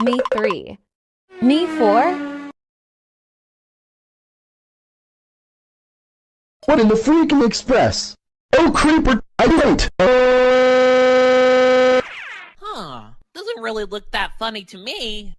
Me 3. Me 4. What in the freaking express? Oh, creeper, I'm late! Huh, doesn't really look that funny to me.